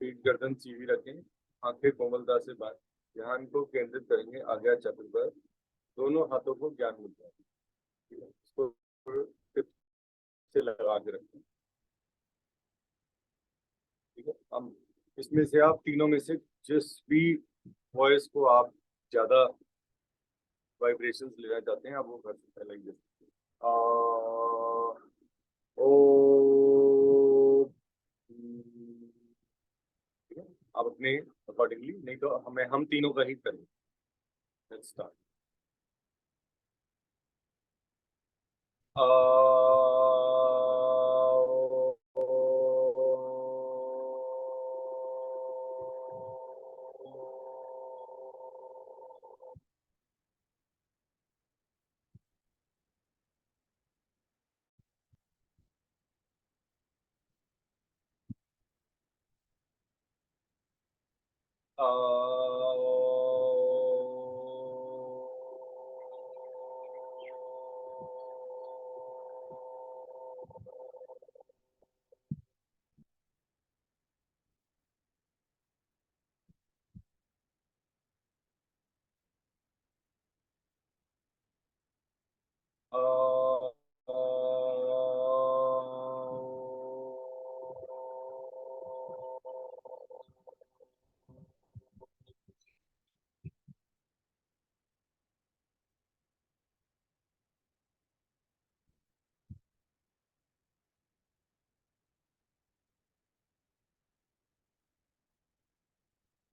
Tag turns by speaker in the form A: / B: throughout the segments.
A: पीठ गर्दन सीधी रखें, आंखें कोमलता से बंद, ध्यान को केंद्रित करेंगे आज्ञा चक्र पर। दोनों हाथों को ज्ञान मुद्रा, ठीक है, इसको टिप से लगा के रखें। ठीक है, अब इसमें से आप तीनों में से जिस भी वॉइस को आप ज्यादा वाइब्रेशंस लेना चाहते हैं आप वो कर सकते हैं, लाइक दिस। आ, ओ, ठीक है, आप अपने अकॉर्डिंगली, नहीं तो हम तीनों का ही करें। Let's start.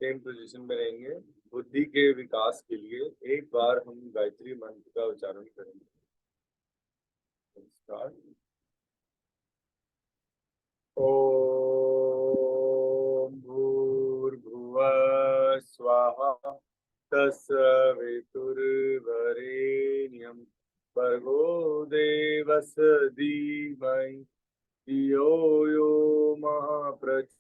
A: सेम पोजीशन में रहेंगे। बुद्धि के विकास के लिए एक बार हम गायत्री मंत्र का उच्चारण करेंगे। स्टार्ट। ओम भूर्भुवः स्वाहा तत्सवितुर्वरेण्यं भर्गो देवस्य धीमहि धियो यो महाप्रचोदयात्।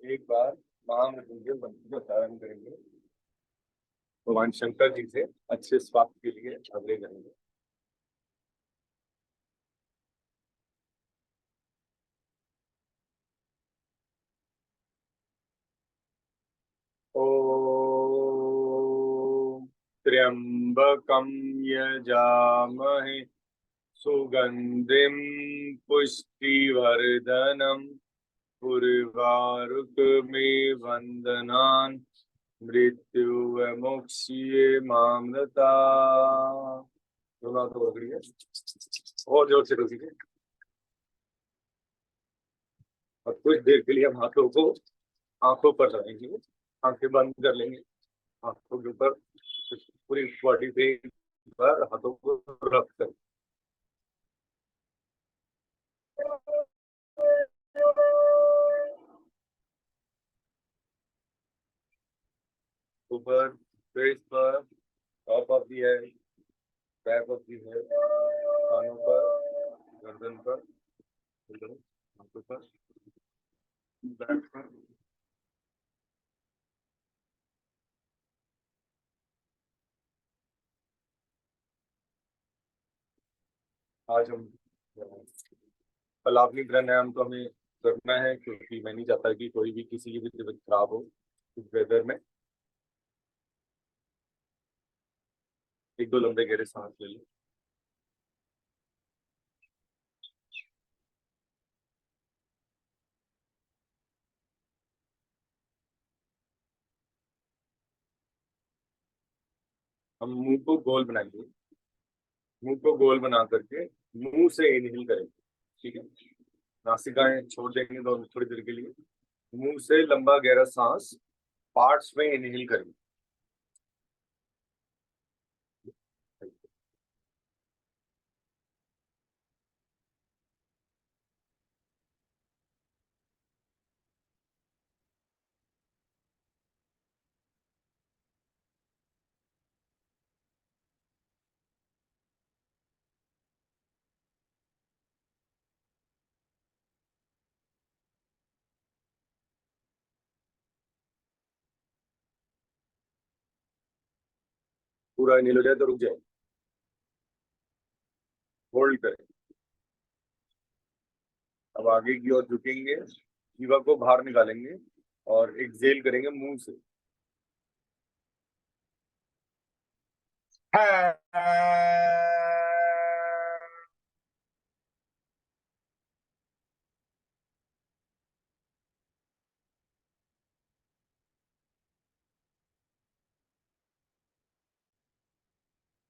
A: एक बार महामृत्युंजय मंत्र का उच्चारण करेंगे, भगवान शंकर जी से अच्छे स्वास्थ्य के लिए आग्रह करेंगे। ओम त्र्यंबकं यजामहे सुगंधिं पुष्टिवर्धनम् उर्वारुकमेव वंदनान् मृत्युर्मुक्षीये मामृता। दोनों हाथों को पकड़िए और जोर से रोकिए और कुछ देर के लिए हम हाथों को आंखों पर रखेंगे। आंखें बंद कर लेंगे, आंखों के ऊपर पूरी बॉडी पे पर हाथों को रख कर ऊपर फेस पर, top of the head, back of the head, कानों पर, गर्दन पर, हाथों पर, बैक पर। आज हम कलावनी प्राणायाम तो हमें करना है क्योंकि मैं नहीं चाहता कि कोई भी किसी की भी तबीयत खराब हो इस वेदर में। एक दो लंबे गहरे सांस ले लो। हम मुंह को गोल बनाएंगे, मुंह को गोल बना करके मुंह से इनहेल करेंगे। ठीक है, नासिकाएं छोड़ देंगे तो थोड़ी देर के लिए मुंह से लंबा गहरा सांस पार्ट्स में इनहेल करेंगे। पूरा इनहेल हो जाए तो रुक जाए, होल्ड करें। अब आगे की ओर झुकेंगे, जीवा को बाहर निकालेंगे और एक्सेल करेंगे मुंह से।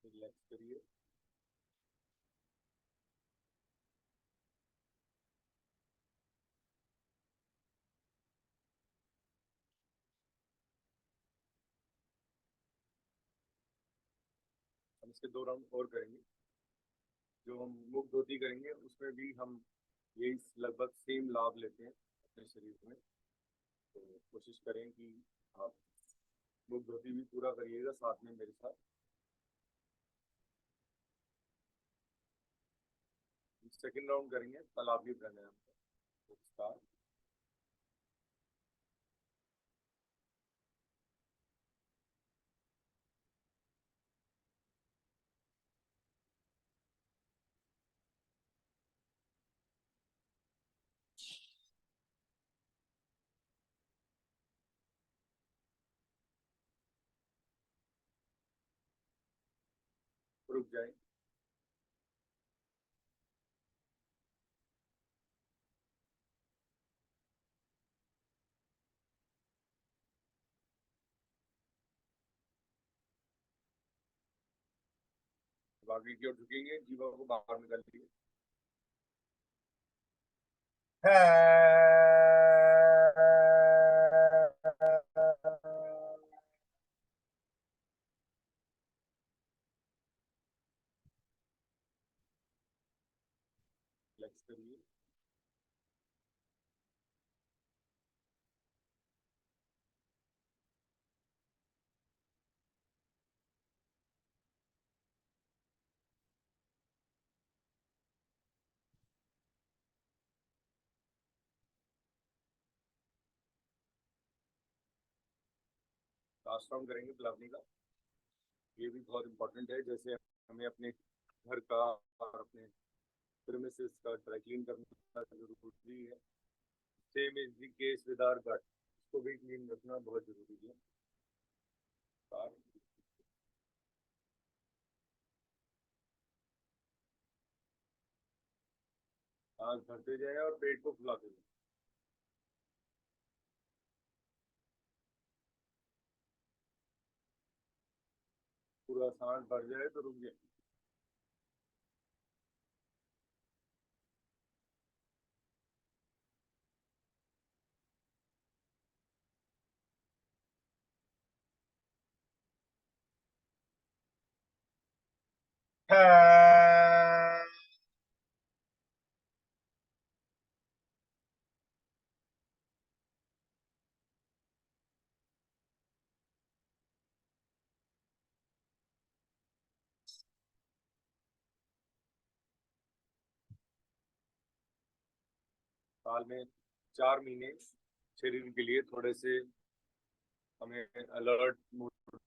A: रिलैक्स करिए। हम इसके 2 राउंड और करेंगे। जो हम मुख धोती करेंगे उसमें भी हम यही लगभग सेम लाभ लेते हैं अपने शरीर में। तो कोशिश करें कि आप मुख धोती भी पूरा करिएगा साथ में मेरे साथ। सेकंड राउंड करेंगे तालाबी प्राणायाम का। स्टार्ट। रुक जाए। आगे की ओर झुकेंगे, जीवा को बाहर निकालिए। रिलैक्स करिए। लास्ट राउंड करेंगे पिलानी का। ये भी बहुत इंपॉर्टेंट है। जैसे हमें अपने घर का और अपने प्रीमिसेस का ड्राई क्लीन करना जरूरी है, same is the case with our gut, इसको भी क्लीन रखना बहुत जरूरी है। सांस भरते जाए और पेट को फुलाते जाए। पूरा सांस भर जाए तो रुक जाए। साल में 4 महीने शरीर के लिए थोड़े से हमें अलर्ट मोड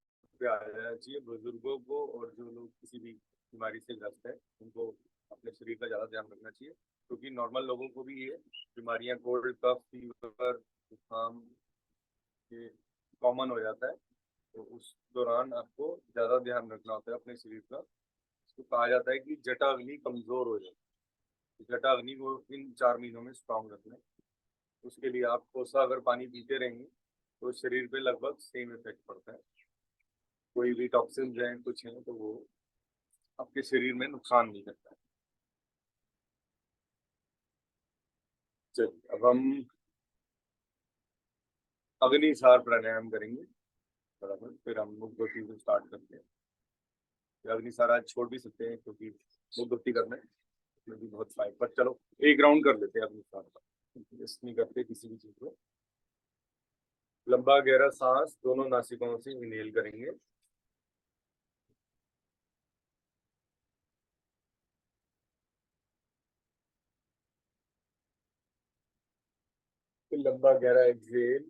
A: पे आ जाना चाहिए। बुजुर्गों को और जो लोग किसी भी बीमारी से ग्रस्त है उनको अपने शरीर का ज़्यादा ध्यान रखना चाहिए, क्योंकि नॉर्मल लोगों को भी ये बीमारियां कोल्ड कफ फीवर जुकाम ये कॉमन हो जाता है। तो उस दौरान आपको ज़्यादा ध्यान रखना होता है अपने शरीर का। इसको कहा जाता है कि जटा अग्नि कमजोर हो जाए। तो जटा अग्नि को इन 4 महीनों में स्ट्रांग रखना है। उसके लिए आप कोसा अगर पानी पीते रहेंगे तो शरीर पे लगभग सेम इफेक्ट पड़ता है। कोई भी टॉक्सिन हैं कुछ हैं तो वो आपके शरीर में नुकसान नहीं करता है। चलिए अब हम अग्निसार प्राणायाम करेंगे बराबर, फिर हम मुख धोती से स्टार्ट करते हैं। अग्निसार आज छोड़ भी सकते हैं क्योंकि मुख धोती करना है, इसमें भी बहुत फायदा, पर चलो एक राउंड कर लेते हैं अग्निसार का। रेस्ट नहीं करते किसी भी चीज को। लंबा गहरा सांस दोनों नासिकाओं से इनहेल करेंगे। फिर लंबा गहरा एक्सहेल।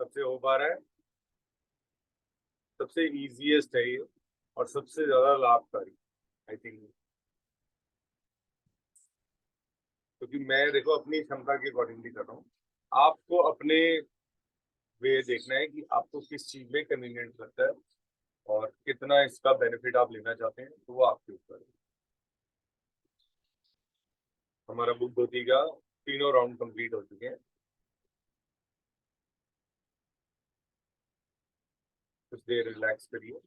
A: सबसे हो पा रहा है, सबसे इजीएस्ट है ये और सबसे ज्यादा लाभकारी आई थिंक, क्योंकि मैं देखो अपनी क्षमता के अकॉर्डिंगली कर रहा हूँ। आपको अपने वे देखना है कि आपको किस चीज में कन्वीनियंट लगता है और कितना इसका बेनिफिट आप लेना चाहते हैं, तो वो आपके ऊपर है। हमारा बुक धोती का 3 राउंड कंप्लीट हो चुके हैं। कुछ देर रिलैक्स करिए।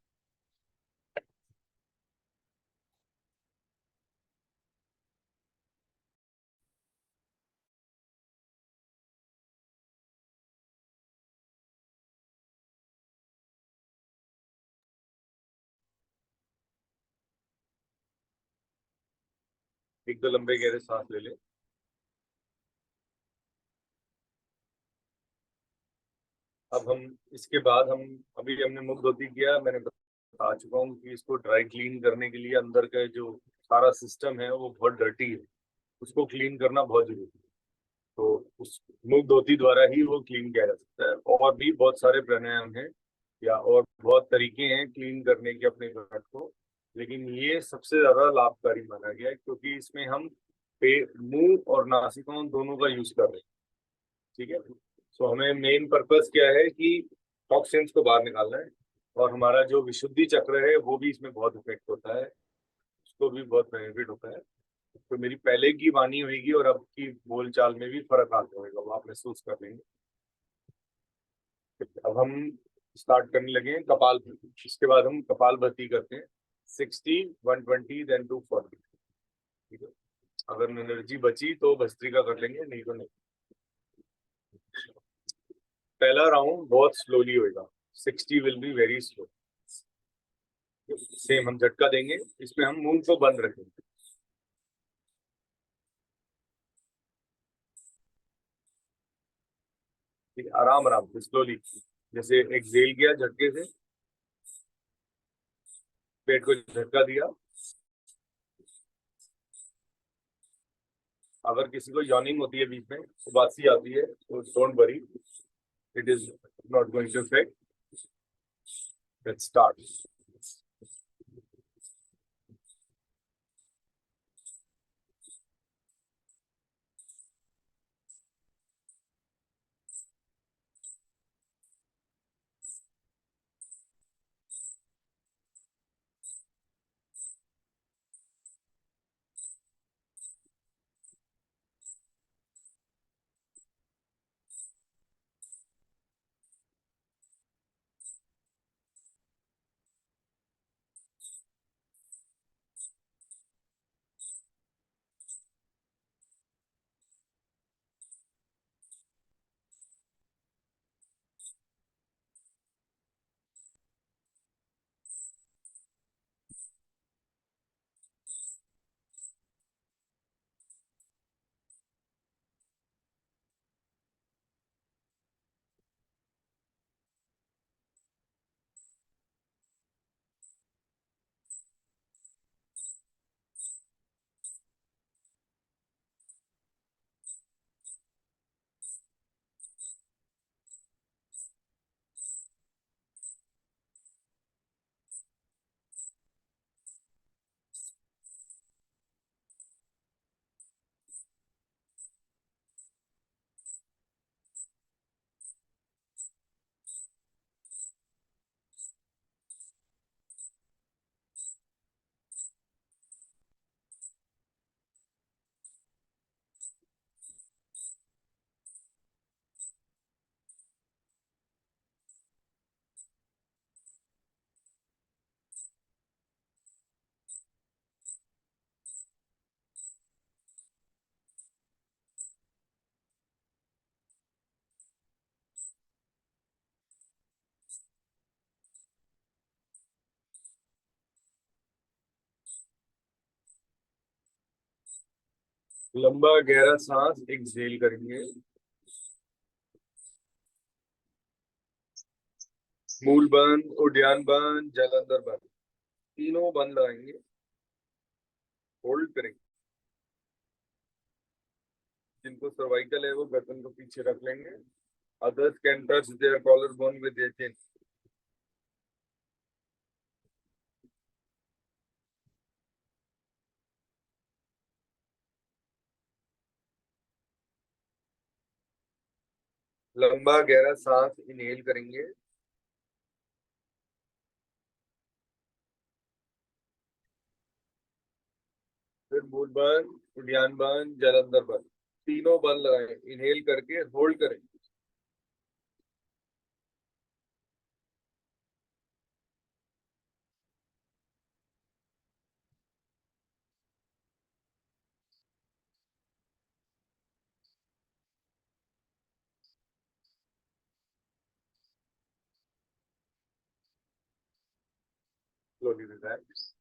A: एक दो लंबे गहरे सांस ले ले। अब हम इसके बाद हम अभी हमने मुख धोती किया, मैंने बता चुका हूँ कि इसको ड्राई क्लीन करने के लिए अंदर का जो सारा सिस्टम है वो बहुत डर्टी है, उसको क्लीन करना बहुत जरूरी है। तो उस मुख धोती द्वारा ही वो क्लीन किया जा सकता है। और भी बहुत सारे प्राणायाम हैं या और बहुत तरीके हैं क्लीन करने के अपने घट को, लेकिन ये सबसे ज्यादा लाभकारी माना गया है क्योंकि इसमें हम मुंह और नासिका दोनों का यूज कर रहे हैं। ठीक है, तो हमें मेन पर्पस क्या है कि टॉक्सिन्स को बाहर निकालना है और हमारा जो विशुद्धि चक्र है वो भी इसमें बहुत इफेक्ट होता है, उसको भी बहुत बेनिफिट होता है। तो मेरी पहले की वाणी होगी और अब की बोलचाल में भी फर्क आता होगा, वो आप महसूस कर लेंगे। अब हम स्टार्ट करने लगे हैं कपाल भाती। इसके बाद हम कपाल भाती करते हैं 60, 120 देन 240। ठीक है, अगर एनर्जी बची तो भस्त्रिका कर लेंगे, नहीं तो नहीं। पहला राउंड बहुत स्लोली होगा, 60 will be very slow. Same हम झटका देंगे, इसमें हम मुंह को बंद रखेंगे। ठीक है, आराम आराम से स्लोली, जैसे एक्सेल किया झटके से, पेट को झटका दिया। अगर किसी को यॉर्निंग होती है बीच में, उबासी आती है, तो don't worry, it is not going to affect. Let's start. लंबा गहरा सांस एक्सहेल करेंगे। मूल बंद, उद्यान बंद, जलंधर बंद, तीनों बंद लगाएंगे। होल्ड करेंगे। जिनको सर्वाइकल है वो गर्दन को पीछे रख लेंगे। Others can touch their collar bone with their chin. लंबा गहरा सांस इनहेल करेंगे। फिर मूल बंद, उद्यान बंद, जलंधर बंद, तीनों बंद लगाए। इनहेल करके होल्ड करें। Slowly relax.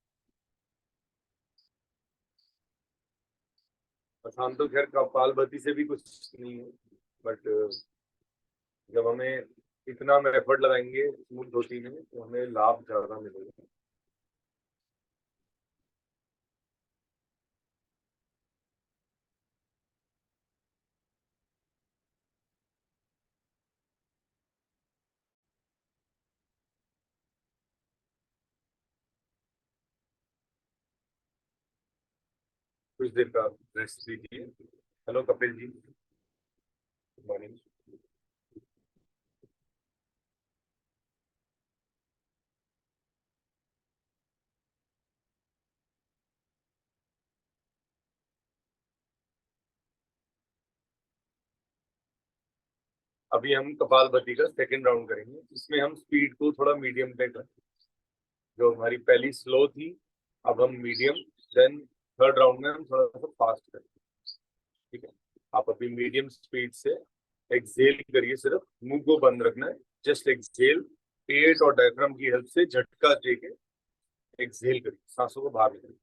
A: आसान तो खैर कपालभाति से भी कुछ नहीं है, बट जब हमें इतना हम एफर्ट लगाएंगे स्मूथ होती में, तो हमें लाभ ज्यादा मिलेगा। कुछ देर का रेस्ट दीजिए। Hello Kapil ji, good morning. अभी हम कपालभाति का सेकंड राउंड करेंगे। इसमें हम स्पीड को थोड़ा मीडियम पे करें। जो हमारी पहली स्लो थी, अब हम मीडियम, देन थर्ड राउंड में हम थोड़ा सा फास्ट करेंगे। ठीक है, आप अभी मीडियम स्पीड से एक्सहेल करिए। सिर्फ मुंह को बंद रखना है। Just exhale. पेट और डायफ्राम की हेल्प से झटका देके एक्सहेल करिए, सांसों को बाहर निकालिए।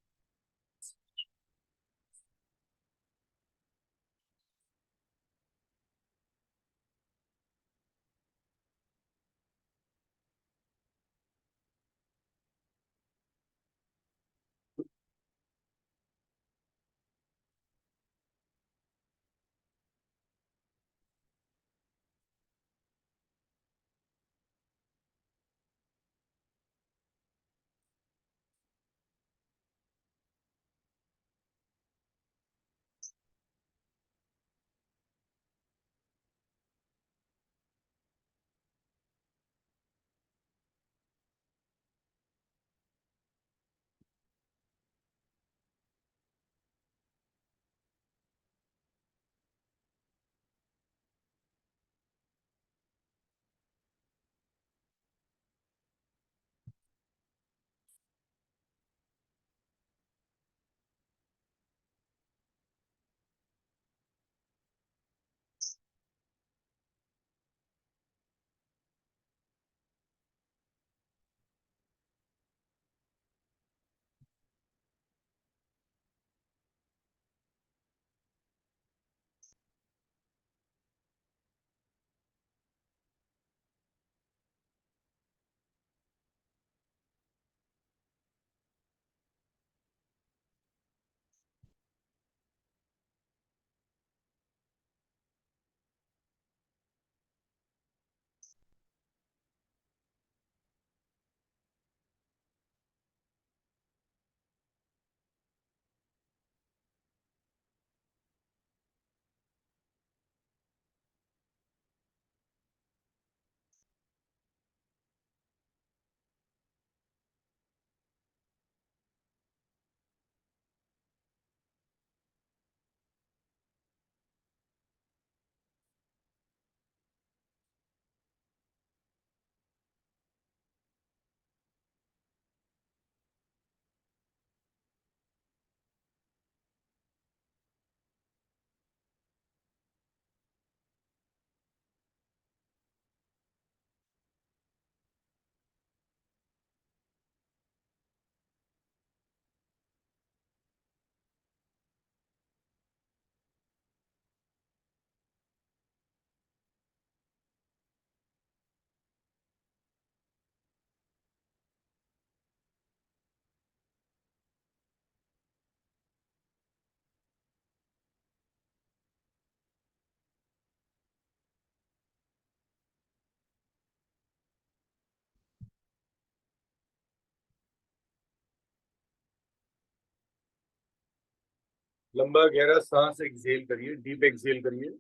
A: लंबा गहरा सांस एक्सहेल करिए, डीप एक्सहेल करिए।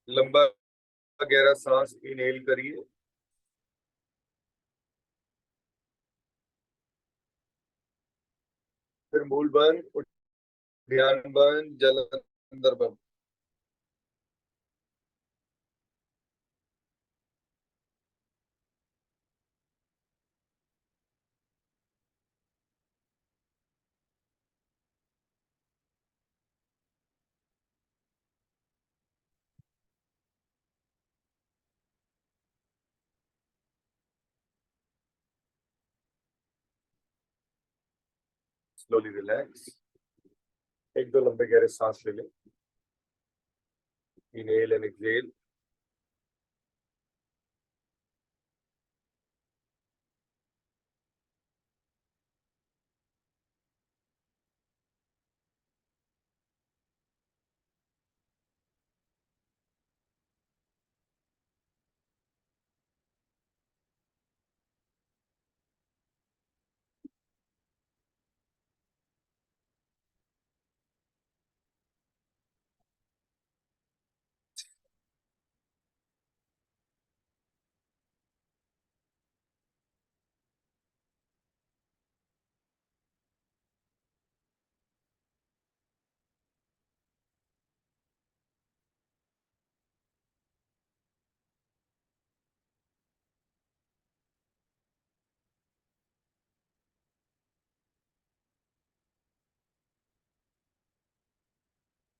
A: लंबा गहरा सांस इनहेल करिए, फिर मूल बंद, ध्यान बंद, जल अंदर बंद। Slowly relax. एक दो लंबे गहरे सांस ले लें, इनहेल एंड एक्सहेल।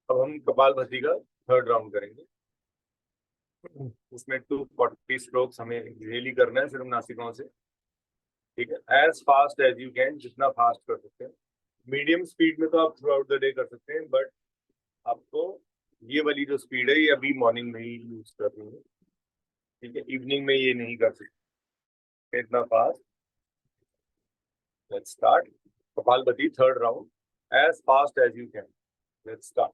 A: अब हम कपालभाति का थर्ड राउंड करेंगे। उसमें 240 स्ट्रोक्स हमें रियली करना है, सिर्फ नासिकाओं से। ठीक है, as fast as you can, जितना फास्ट कर सकते हैं। मीडियम स्पीड में तो आप थ्रू आउट द डे कर सकते हैं, बट आपको ये वाली जो स्पीड है ये अभी मॉर्निंग में ही यूज कर रही है। ठीक है, इवनिंग में ये नहीं कर सकते इतना fast. Let's start kapalbhati third round, as fast as you can. Let's start.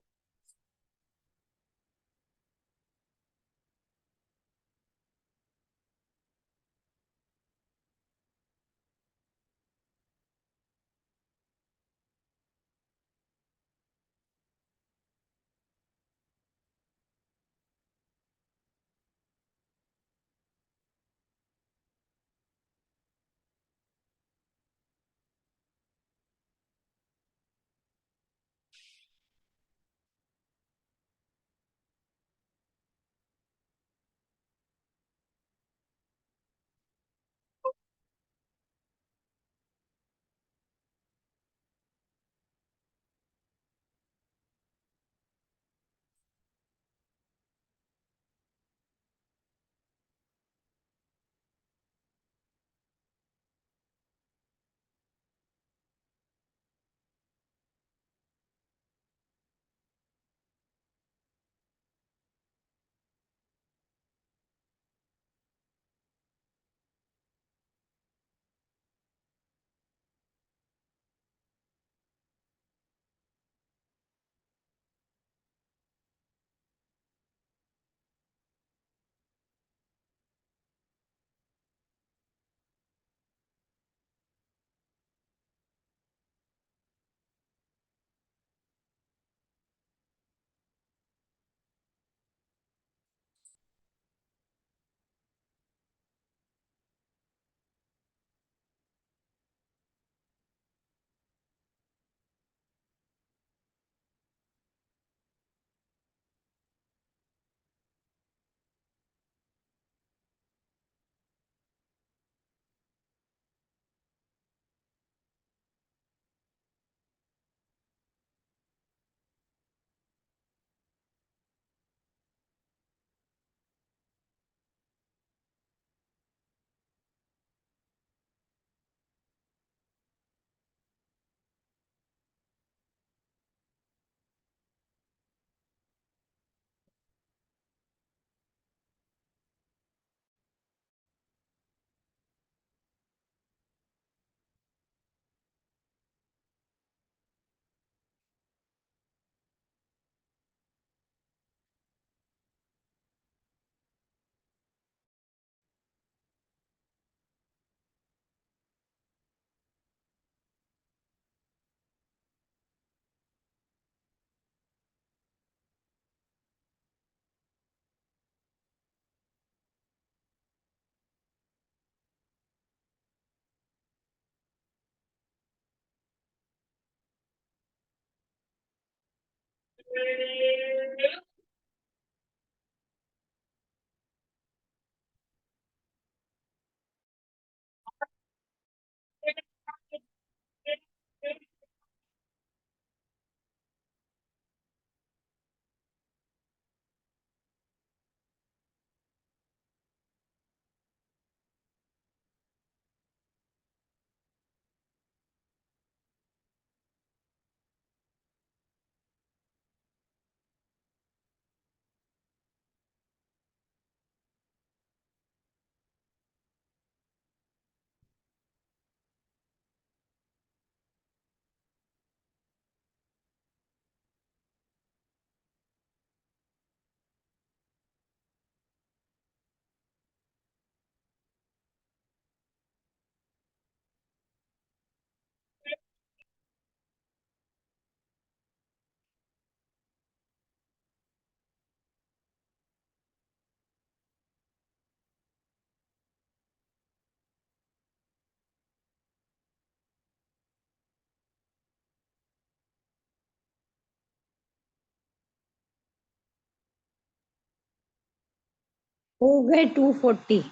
B: हो गए 240।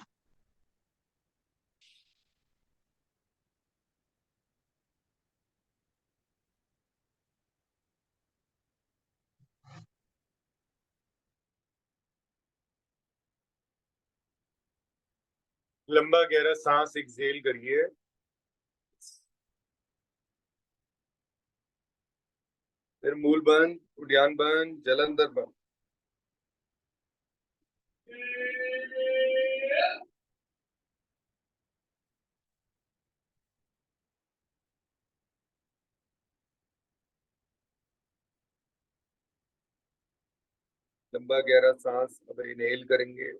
A: लंबा गहरा सांस एक्सहेल करिए। फिर मूल बंद, उद्यान बंद, जलंधर बंद। लंबा गहरा सांस अब इनहेल करेंगे।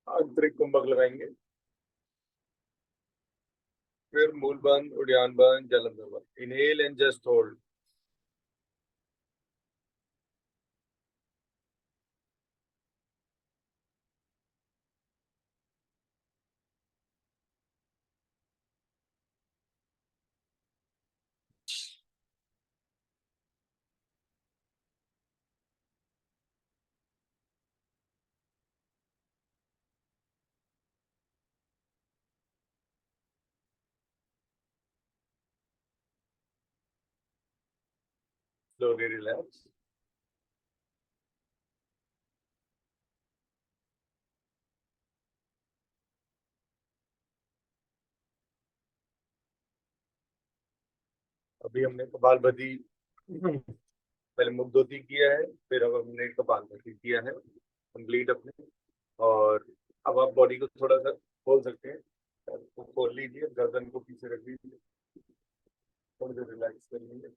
A: आंतरिक कुंभक लगाएंगे। फिर मूल बंद, उद्यान बंद, जलंधर बंद। Inhale and just hold. Slowly relax. अभी हमने कपालभाति पहले मुग्धोती किया है, फिर अब हमने कपालभाति किया है कंप्लीट अपने। और अब आप बॉडी को थोड़ा सा खोल सकते हैं। तो खोल लीजिए, गर्दन को पीछे रख लीजिए, थोड़ी देर रिलैक्स कर लीजिए।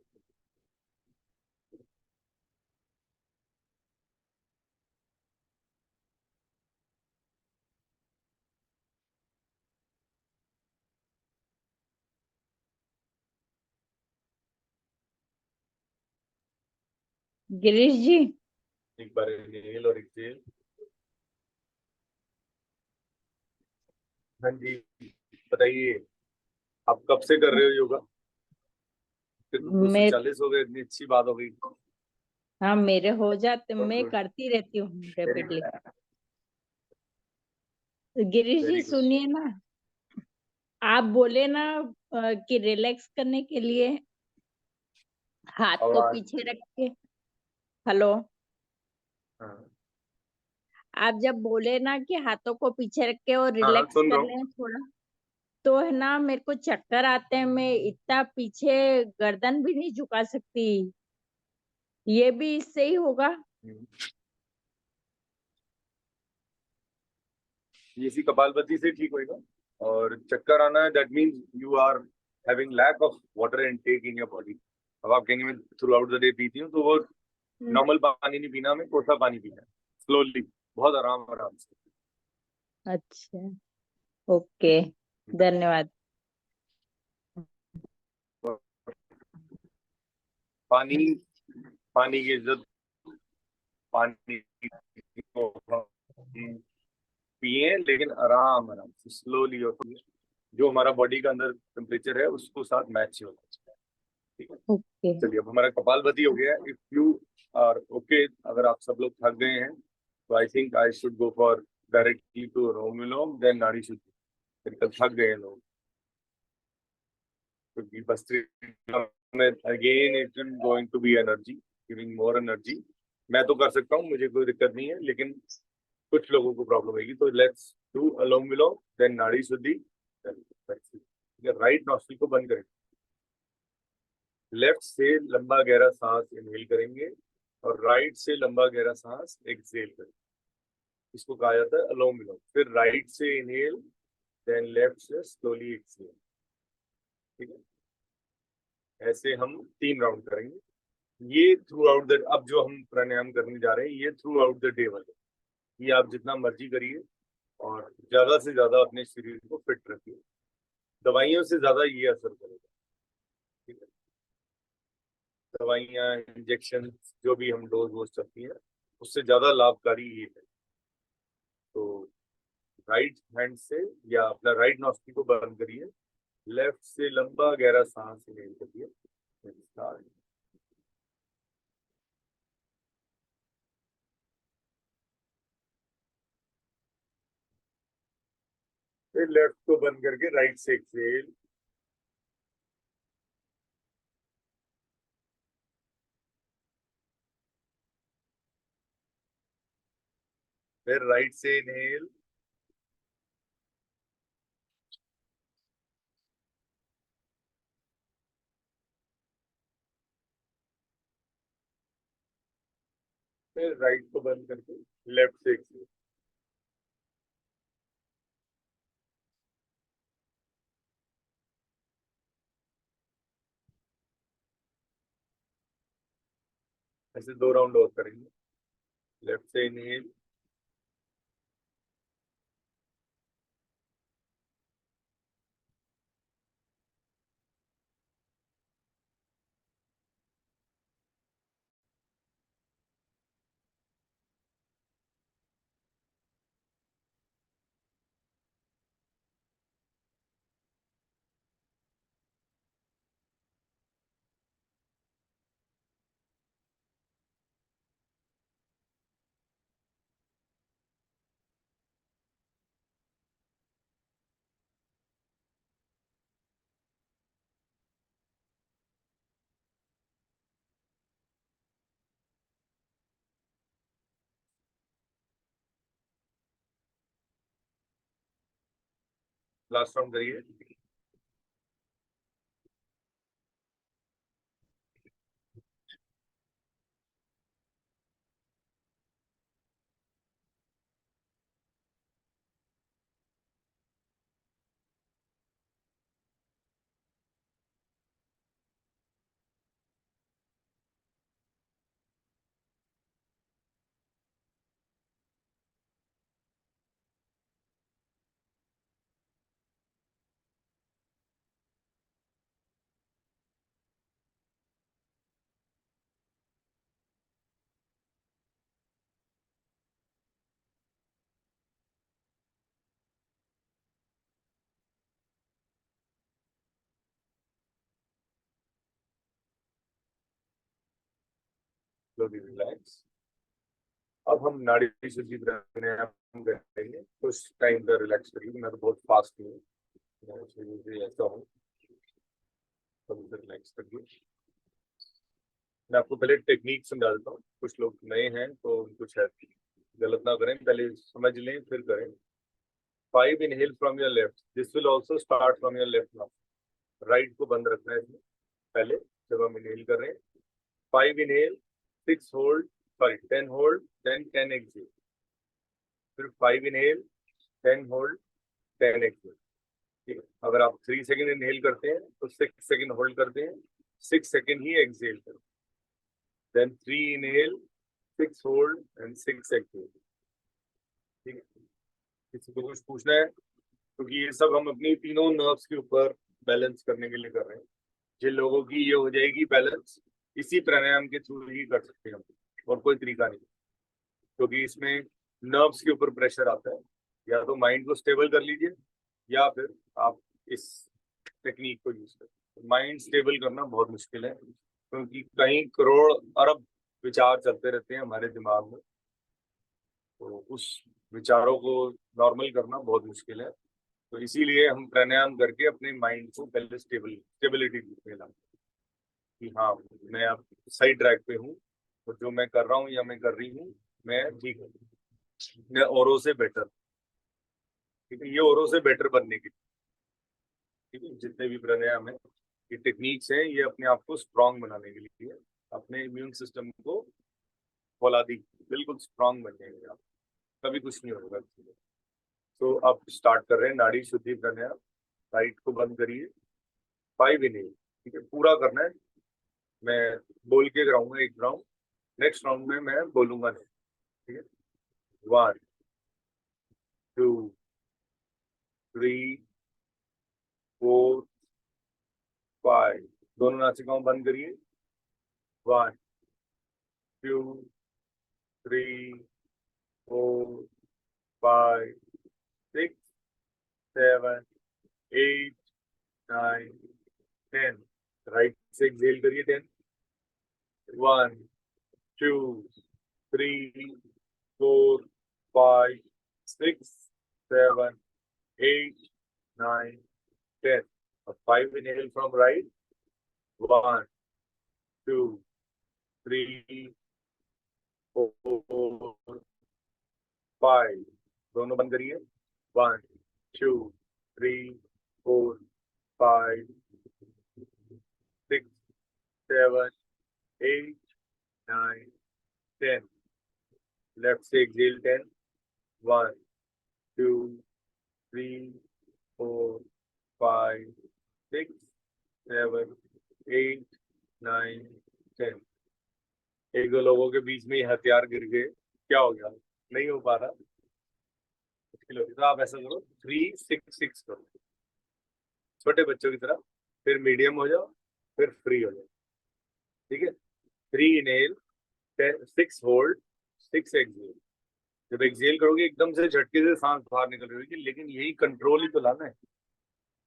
B: गिरीश जी,
A: एक बार इनहेल और एक्सहेल। हाँ जी, बताइए, आप कब से कर रहे हो योगा? फिर तो
B: मैं
A: 40 हो गए, इतनी अच्छी बात हो गई।
B: हाँ मेरे हो जाते, मैं
A: गुड,
B: करती रहती हूँ
A: वेरी
B: रेपिडली।
A: गुड,
B: गिरीश जी
A: वेरी गुड।
B: सुनिए ना, आप बोले ना कि रिलैक्स करने के लिए हाथ को
A: आवाज,
B: पीछे रख के। हेलो,
A: हाँ
B: आप जब बोले ना कि हाथों को पीछे रख के और
A: हाँ,
B: रिलैक्स
A: सुन
B: कर
A: रहा हूँ।
B: लें थोड़ा, तो है ना मेरे को चक्कर आते हैं, मैं इतना पीछे गर्दन भी नहीं झुका सकती। ये भी इससे ही होगा?
A: ये इसी कपालभाति से ठीक होएगा। और चक्कर आना है, that means you are having lack of water intake in your body. अब आप कहेंगे मैं थ्रू आउट द डे पीती हूँ, तो वो नॉर्मल पानी नहीं पीना, हमें कोसा पानी पीना है, स्लोली, बहुत आराम आराम से।
B: अच्छा, ओके, धन्यवाद।
A: पानी, पानी की इज्जत, पानी को हम पिए, लेकिन आराम आराम से, स्लोली और जो हमारा बॉडी का अंदर टेम्परेचर है उसको साथ मैच होना चाहिए। ठीक है,
B: ओके।
A: चलिए अब हमारा कपालभाति हो गया। इफ यू आर ओके, अगर आप सब लोग थक गए हैं तो I think I should go for directly to anulom then nadi shuddhi. फिर थक गए हैं लोग, क्योंकि भस्त्रिका में again it is going to be energy, giving more energy. मैं तो कर सकता हूँ, मुझे कोई दिक्कत नहीं है, लेकिन कुछ लोगों को प्रॉब्लम होगी। तो let's do anulom vilom then nadi shuddhi. Right nostril को बंद करें, लेफ्ट से लंबा गहरा सांस इनहेल करेंगे और राइट से लंबा गहरा सांस एक्सहेल करेंगे। इसको कहा जाता है अनुलोम विलोम। फिर राइट से इनहेल देन लेफ्ट से स्लोली एक्सहेल। ठीक है, ऐसे हम 3 राउंड करेंगे। ये थ्रू आउट द, अब जो हम प्राणायाम करने जा रहे हैं ये थ्रू आउट द डे वाले, ये आप जितना मर्जी करिए और ज्यादा से ज्यादा अपने शरीर को फिट रखिए। दवाइयों से ज्यादा ये असर करेगा। ठीक है, दवाइयाँ, इंजेक्शन, जो भी हम डोज वोज चलती है उससे ज्यादा लाभकारी ये है। तो राइट हैंड से या अपना राइट नॉस्ट्रिल को बंद करिए, लेफ्ट से लंबा गहरा सांस इनहेल करिए। फिर लेफ्ट को बंद करके राइट से एक्सहेल। फिर राइट से इनहेल। फिर राइट को बंद करके लेफ्ट से एक्सहेल। ऐसे 2 राउंड और करेंगे। लेफ्ट से इनहेल, लास्ट राउंड करिए। Slowly relax. अब हम नाड़ी शुद्धि प्राणायाम करेंगे। कुछ टाइम का रिलैक्स करिए। मैं तो बहुत फास्ट हूँ, ऐसा हूँ, रिलैक्स करिए। मैं आपको पहले टेक्निक समझा देता हूँ। कुछ लोग नए हैं तो उनको शायद गलत ना करें, पहले समझ लें फिर करें। 5 inhale from your left, this will also start from your left mouth. Right को बंद रखना है इसमें पहले जब हम इनहेल कर रहे हैं। 5 inhale, 6 hold, sorry 10 hold, then 10 exhale. फिर 5 इनहेल, 10 होल्ड, 10 एक्सहेल। ठीक है, अगर आप 3 सेकेंड इनहेल करते हैं तो 6 सेकेंड होल्ड करते हैं, 6 सेकेंड ही एक्सहेल करें। Then 3 inhale, 6 hold and 6 exhale. ठीक है, किसी को कुछ पूछना है? क्योंकि ये सब हम अपनी तीनों नर्व्स के ऊपर बैलेंस करने के लिए कर रहे हैं। जिन लोगों की ये हो जाएगी बैलेंस, इसी प्राणायाम के थ्रू ही कर सकते हैं हम, और कोई तरीका नहीं। क्योंकि इसमें नर्व्स के ऊपर प्रेशर आता है। या तो माइंड को स्टेबल कर लीजिए या फिर आप इस टेक्निक को यूज करके। माइंड स्टेबल करना बहुत मुश्किल है, क्योंकि कई करोड़ अरब विचार चलते रहते हैं हमारे दिमाग में, तो उस विचारों को नॉर्मल करना बहुत मुश्किल है। तो इसीलिए हम प्राणायाम करके अपने माइंड को पहले स्टेबिलिटी में लाते हैं कि हाँ, मैं अब सही ट्रैक पे हूँ, तो जो मैं कर रहा हूँ या मैं कर रही हूँ, मैं ठीक हूँ, मैं औरों से बेटर। ठीक है, ये औरों से बेटर बनने की, ठीक है, जितने भी प्राणायाम है, ये टेक्निक्स हैं, ये अपने आप को स्ट्रांग बनाने के लिए, अपने इम्यून सिस्टम को फौलादी बिल्कुल स्ट्रांग बन जाएंगे आप, कभी कुछ नहीं होगा। तो अब स्टार्ट कर रहे हैं नाड़ी शुद्धि प्राणायाम। लाइट को बंद करिए, 5 इनहेल, ठीक है, पूरा करना है। मैं बोल के कराऊंगा एक राउंड, नेक्स्ट राउंड में मैं बोलूंगा नहीं, ठीक है। 1 2 3 4 5, दोनों नासिकाओं बंद करिए। 1 2 3 4 5 6 7 8 9 10, राइट से एक्सेल करिए 10। 1 2 3 4 5 6 7 8 9 10, 5 inhale from right। 1 2 3 4 5, दोनों बंद करिए। 1 2 3 4 5 6 7 8 9 10, लेफ्ट से एक्सेल 10। 1 2 3 4 5 6 7 8 9 10। एक दो लोगों के बीच में ये हथियार गिर गए, क्या हो गया, नहीं हो पा रहा, मुश्किल हो गई। तो आप ऐसा करो, 3 6 6 करो, छोटे बच्चों की तरह, फिर मीडियम हो जाओ, फिर फ्री हो जाओ, ठीक है। 3 इनहेल, 6 होल्ड, 6 एक्सहेल। जब एक्सहेल करोगे एकदम से झटके से सांस बाहर निकल रही होगी, लेकिन यही कंट्रोल ही तो लाना है,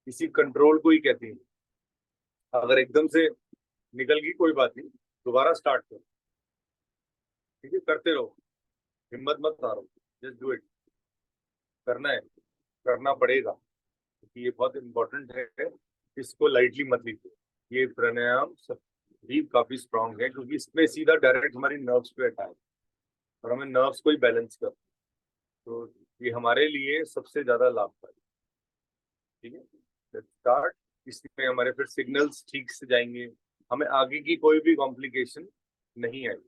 A: इसी कंट्रोल को ही कहते हैं। अगर एकदम से निकल गई कोई बात नहीं, दोबारा स्टार्ट करो, ठीक है, करते रहो, हिम्मत मत हारो, जस्ट डू इट। करना है, करना पड़ेगा, क्योंकि ये बहुत इंपॉर्टेंट है, इसको लाइटली मत लीजिए। ये प्राणायाम सब भी काफी स्ट्रांग है, क्योंकि इसमें सीधा डायरेक्ट हमारी नर्व्स पे अटैक, और हमें नर्व्स को ही बैलेंस कर, तो ये हमारे लिए सबसे ज्यादा लाभकारी, ठीक है। स्टार्ट, इसमें हमारे फिर सिग्नल्स ठीक से जाएंगे, हमें आगे की कोई भी कॉम्प्लिकेशन नहीं आएगी।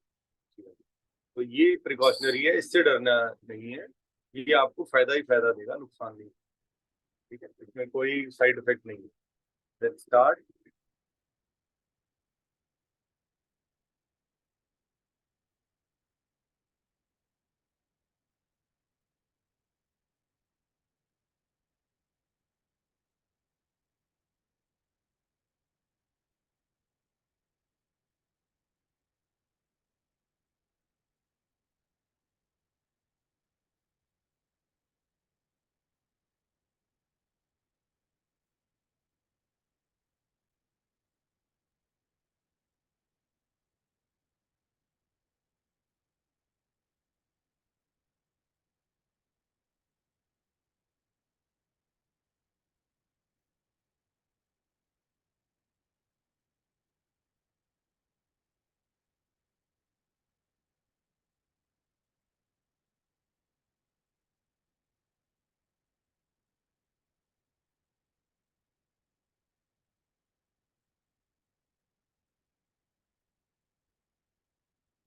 A: तो ये प्रिकॉशनरी है, इससे डरना नहीं है, ये आपको फायदा ही फायदा देगा, नुकसान नहीं, ठीक है, इसमें कोई साइड इफेक्ट नहीं है। Let's start.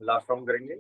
A: लास्ट राउंड करेंगे।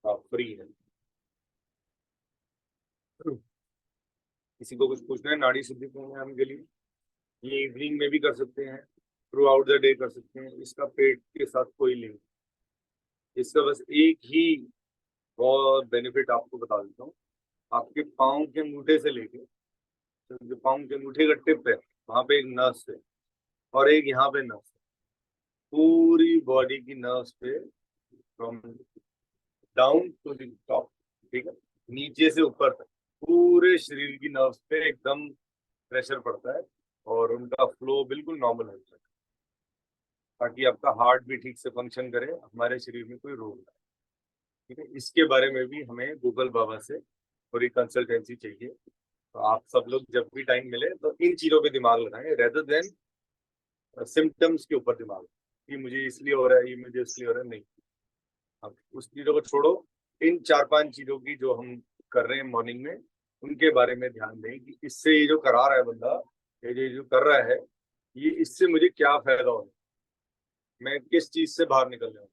A: आप फ्री है। किसी को कुछ पूछना है नाड़ी शुद्धि प्राणायाम के लिए, ये इवनिंग में भी कर सकते हैं, थ्रू आउट द डे कर सकते हैं। इसका पेट के साथ कोई लिंक, इसका बस एक ही बहुत बेनिफिट आपको बता देता हूँ। आपके पाँव के अंगूठे से लेके, तो जो पाँव के अंगूठे का टिप है वहां पे एक नस है और एक यहाँ पे नस है, पूरी बॉडी की नर्व्स पे from down to the top, ठीक है, नीचे से ऊपर तक पूरे शरीर की नर्व्स पे एकदम प्रेशर पड़ता है और उनका फ्लो बिल्कुल नॉर्मल होता है, ताकि आपका हार्ट भी ठीक से फंक्शन करे, हमारे शरीर में कोई रोग ना आए। ठीक है, इसके बारे में भी हमें गूगल बाबा से थोड़ी कंसल्टेंसी चाहिए। तो आप सब लोग जब भी टाइम मिले तो इन चीजों पे दिमाग लगाएं रेदर देन सिम्टम्स के ऊपर दिमाग, कि मुझे इसलिए हो रहा है, ये मुझे इसलिए हो रहा है, नहीं। अब उस चीजों को छोड़ो, इन 4-5 चीजों की जो हम कर रहे हैं मॉर्निंग में, उनके बारे में ध्यान दें कि इससे ये जो करा रहा है बंदा, ये जो कर रहा है, ये इससे मुझे क्या फायदा हो, मैं किस चीज से बाहर निकल जाऊँ,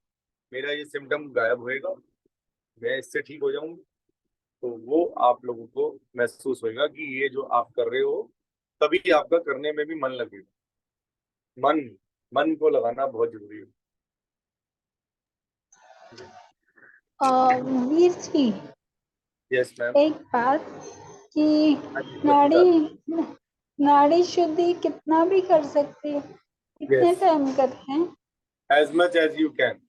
A: मेरा ये सिम्टम गायब होएगा, मैं इससे ठीक हो जाऊंगी। तो वो आप लोगों को महसूस होएगा कि ये जो आप कर रहे हो, तभी आपका करने में भी मन लगेगा। मन मन को लगाना बहुत जरूरी है।
C: Veer ji,
A: yes ma'am.
C: एक बात कि नाड़ी नाड़ी शुद्धि कितना भी कर सकते हैं, कितने
A: यस,
C: टाइम करते हैं?
A: As much as you can.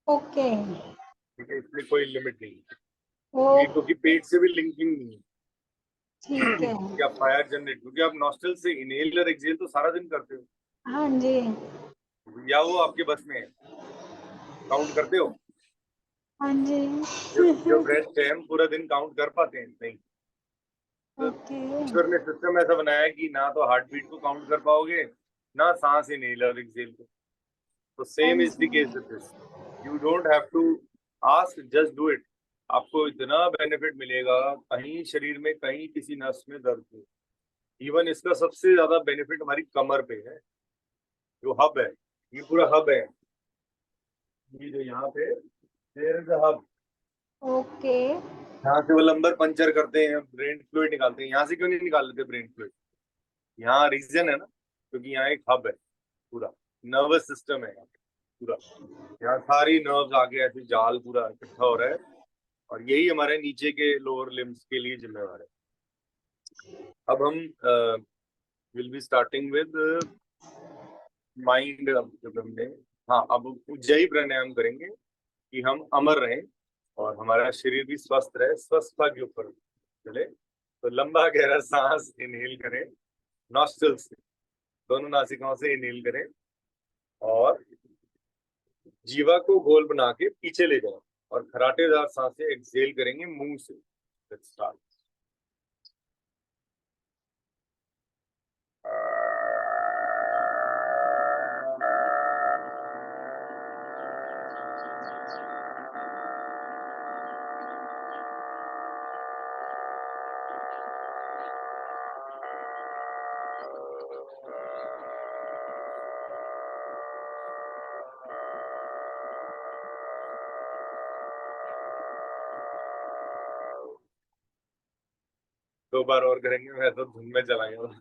C: Okay,
A: ठीक है, इसमें कोई लिमिट नहीं है,
C: वो
A: ये क्योंकि पेट से भी लिंकिंग नहीं है।
C: ठीक है।
A: क्या फायर जनरेट, क्योंकि आप नॉस्टल से इनहेल और एक्सहेल तो सारा दिन करते हो,
C: हाँ जी,
A: या वो आपके बस में है, काउंट करते हो?
C: हाँ जी।
A: जो ब्रेस्ट है हम पूरा दिन काउंट कर पाते हैं? नहीं। तो
C: ओके,
A: ईश्वर ने सिस्टम ऐसा बनाया है कि ना तो हार्ट बीट को काउंट कर पाओगे, ना सांस इनहेल और एक्सहेल को। तो
C: हाँ
A: सेम इज द केस
C: जी,
A: with this, you don't have to ask, just do it. आपको इतना बेनिफिट मिलेगा, कहीं शरीर में कहीं किसी नस में दर्द हो। इवन इसका सबसे ज्यादा बेनिफिट हमारी कमर पे है, जो हब है, ये पूरा हब है, ये जो यहाँ पे there is a hub,
C: okay,
A: यहाँ से वो लंबर पंचर करते हैं, ब्रेन फ्लूइड निकालते हैं। यहाँ से क्यों नहीं निकाल लेते ब्रेन फ्लूइड? यहाँ रीजन है ना, क्योंकि यहाँ एक हब है, पूरा नर्वस सिस्टम है यहाँ पे, पूरा यहाँ सारी नर्व्स आगे ऐसे जाल पूरा इकट्ठा हो रहा है, और यही हमारे नीचे के लोअर लिम्स के लिए जिम्मेवार है। अब हम will be starting with mind. जब हमने, हाँ, अब उज्जयी प्राणायाम करेंगे कि हम अमर रहें और हमारा शरीर भी स्वस्थ रहे, स्वस्थता के ऊपर चले। तो लंबा गहरा सांस इनहेल करें, नॉस्ट्रल से, दोनों नासिकाओं से इनहेल करें, और जीवा को गोल बना के पीछे ले जाएं, और खराटेदार सांसें एक्सहेल करेंगे मुंह से। Let's start. दो बार और करेंगे, मैं तो धुन में चला गया।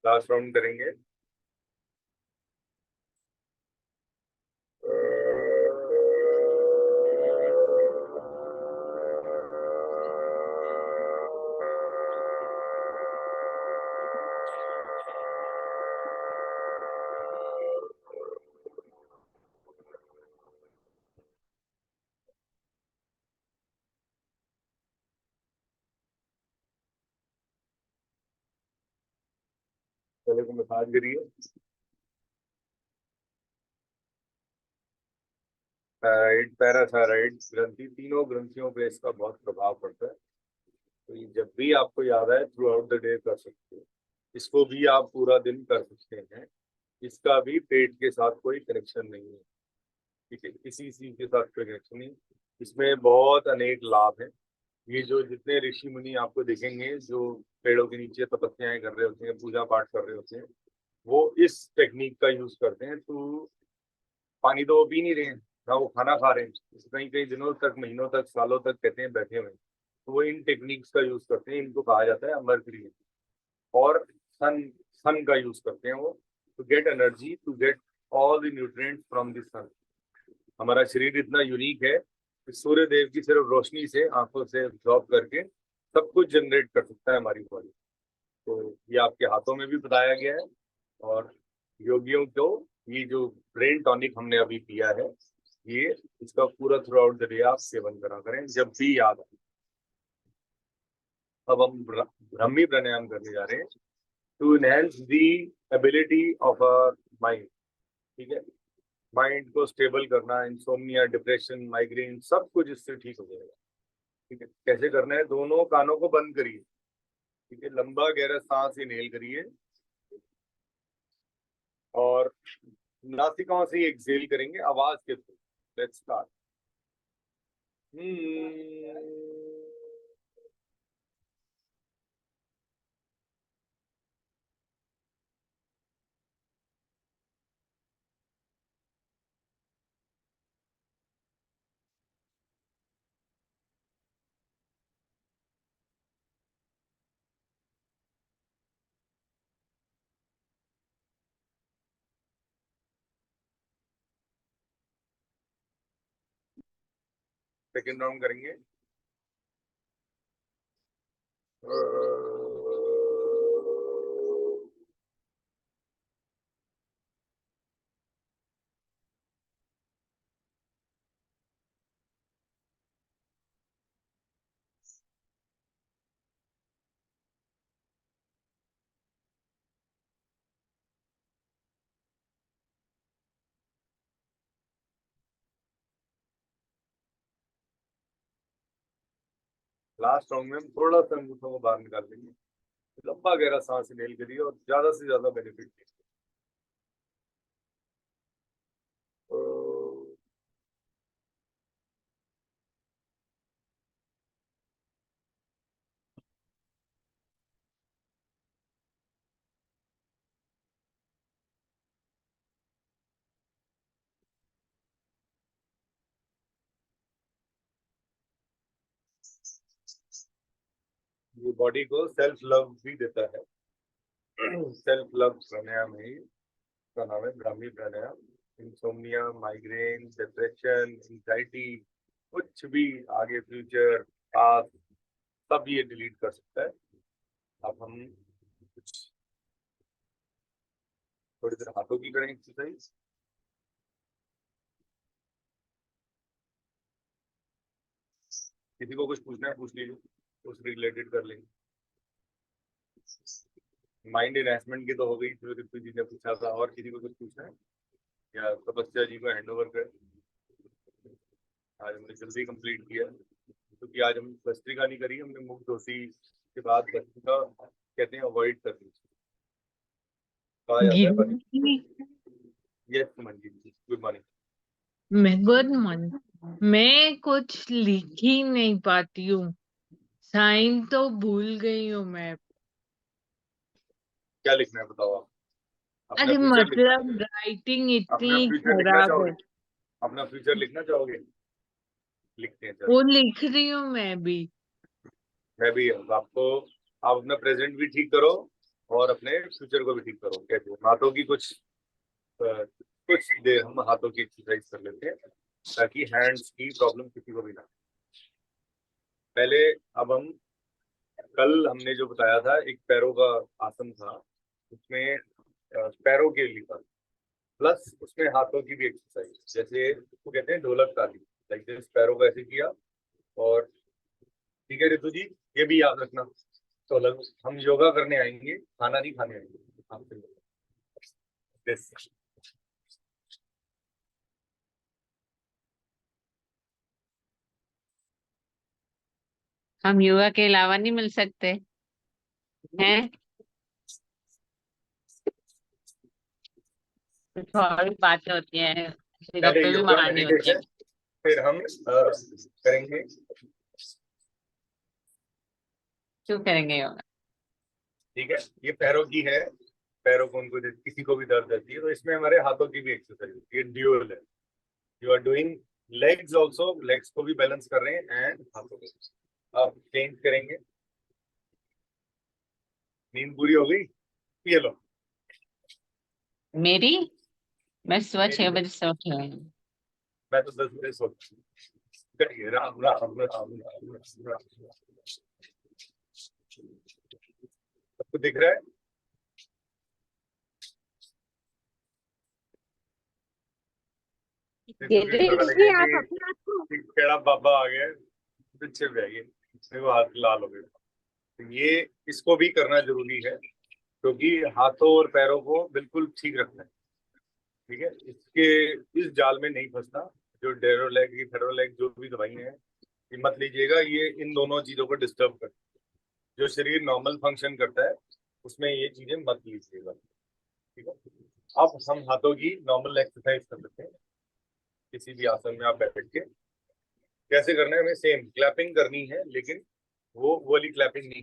A: लास्ट राउंड करेंगे। गले को मसाज करिए। थायराइड, पैराथायराइड ग्रंथि, तीनों ग्रंथियों पे इसका बहुत प्रभाव पड़ता है। तो ये जब भी आपको याद आए थ्रू आउट द डे कर सकते हो। इसको भी आप पूरा दिन कर सकते हैं। इसका भी पेट के साथ कोई कनेक्शन नहीं है, ठीक है, किसी चीज के साथ कोई कनेक्शन नहीं। इसमें बहुत अनेक लाभ हैं। ये जो जितने ऋषि मुनि आपको दिखेंगे जो पेड़ों के नीचे तपस्याएं कर रहे होते हैं, पूजा पाठ कर रहे होते हैं, वो इस टेक्निक का यूज करते हैं। तो पानी तो वो पी नहीं रहे हैं, ना वो खाना खा रहे हैं, कई कई दिनों तक, महीनों तक, सालों तक कहते हैं बैठे हुए हैं। तो वो इन टेक्निक्स का यूज करते हैं। इनको कहा जाता है अमर क्रिया। और सन सन का यूज करते हैं वो, to get energy, to get all the nutrients from the sun. हमारा शरीर इतना यूनिक है कि सूर्य देव की सिर्फ रोशनी से, आंखों से एब्जॉर्ब करके सब कुछ जनरेट कर सकता है हमारी बॉडी। तो ये आपके हाथों में भी बताया गया है। और योगियों को ये जो ब्रेन टॉनिक हमने अभी पिया है, ये इसका पूरा थ्रू आउट द डे आप सेवन करा करें जब भी याद आए। अब हम ब्रह्मी प्राणायाम करने जा रहे हैं to enhance the ability of our mind, ठीक है। माइंड को स्टेबल करना, इंसोम्निया, डिप्रेशन, माइग्रेन, सब कुछ इससे ठीक हो जाएगा, ठीक है। कैसे करना है? दोनों कानों को बंद करिए, ठीक है। लंबा गहरा सांस इनहेल करिए और नासिकाओं से एक्सहेल करेंगे आवाज के through. Let's start. Second round करेंगे। लास्ट राउंड में हम थोड़ा सा अंगूठों को बाहर निकाल लेंगे। लंबा गहरा सांस इनहेल करिए और ज्यादा से ज्यादा बेनिफिट लीजिए। ये बॉडी को सेल्फ लव भी देता है। सेल्फ लव प्राणायाम है, इसका नाम है ब्राह्मी प्राणायाम। इंसोम्निया, माइग्रेन, डिप्रेशन, एंजाइटी, कुछ भी आगे फ्यूचर पास्ट, सब ये डिलीट कर सकता है। अब हम कुछ थोड़ी देर हाथों की करें एक्सरसाइज। किसी को कुछ पूछना है पूछ लीजिए, उससे रिलेटेड कर लेंगे। माइंड इन्वेस्टमेंट की तो हो गई, जो ऋतु जी ने पूछा था। और किसी को कुछ पूछना है या तपस्या जी को हैंड ओवर कर? आज हमने जल्दी कंप्लीट किया क्योंकि आज हम भस्त्रिका नहीं करी, हमने मुख दोषी के बाद भस्त्रिका कहते हैं अवॉइड करनी कहा जाता है।
D: गिरी
A: यस मंजीत जी, गुड मॉर्निंग।
D: Good morning. मैं कुछ लिख ही नहीं पाती हूँ, साइन तो भूल गई हूँ मैं।
A: क्या लिखना है बताओ आप? अपना
D: अरे
A: फ्यूचर लिखना
D: मतलब राइटिंग
A: अपना
D: इतनी
A: फ्यूचर लिखना
D: खराब
A: चाहोगे?
D: है।
A: अपना फ्यूचर लिखना चाहोगे? लिखते हैं
D: वो
A: चलो।
D: लिख रही हूँ मैं भी।
A: मैं भी आपको, आप अपना प्रेजेंट भी ठीक करो और अपने फ्यूचर को भी ठीक करो। कैसे? हाथों की कुछ देर हम हाथों की एक्सरसाइज कर लेते हैं ताकि हैंड्स की प्रॉब्लम किसी को भी ना। पहले अब हम, कल हमने जो बताया था एक पैरों का आसन था, उसमें पैरों के लिए था, प्लस उसमें हाथों की भी एक्सरसाइज, जैसे उसको कहते हैं ढोलक ताली। लाइक दिस, पैरों को ऐसे किया। और ठीक है ऋतु जी, ये भी याद रखना, तो हम योगा करने आएंगे, खाना नहीं खाने आएंगे। This.
D: हम योगा के अलावा नहीं मिल सकते हैं? कुछ और भी बातें होती हैं,
A: पहले
D: गप्पे भी
A: योगा
D: मारनी होती है।
A: मेडिटेशन, फिर हम करेंगे।
D: क्यों करेंगे योगा?
A: ठीक है, ये पैरों की है, पैरों को उनको किसी को भी दर्द रहती है तो इसमें हमारे हाथों की भी एक्सरसाइज होती है, ड्यूअल है। You are doing legs also, legs को भी बैलेंस कर रहे हैं एंड हाथों को। अब चेंज करेंगे। नींद पूरी हो गई? ये लो।
D: मेरी मैं सुबह
A: मेरी
D: 6
A: नहीं।
D: बजे से उठी हुई हूँ।
A: मैं तो 10 बजे सोता हूँ। करिए, राम राम राम राम राम राम। सबको दिख रहा है? केड़ा बाबा आ गया, पीछे बह गए, देखो हाथ लाल हो गए। तो ये इसको भी करना जरूरी है क्योंकि हाथों और पैरों को बिल्कुल ठीक रखना है। ठीक है, इसके इस जाल में नहीं फंसना। जो डेरोलैग फेडरोलैग जो भी दवाइयां हैं ये मत लीजिएगा, ये इन दोनों चीजों को डिस्टर्ब करता है। जो शरीर नॉर्मल फंक्शन करता है उसमें ये चीजें मत लीजिएगा। ठीक है, अब हम हाथों की नॉर्मल एक्सरसाइज कर सकते हैं किसी भी आसन में आप बैठ के। कैसे करना है? हमें सेम क्लैपिंग करनी है, लेकिन वो वाली क्लैपिंग नहीं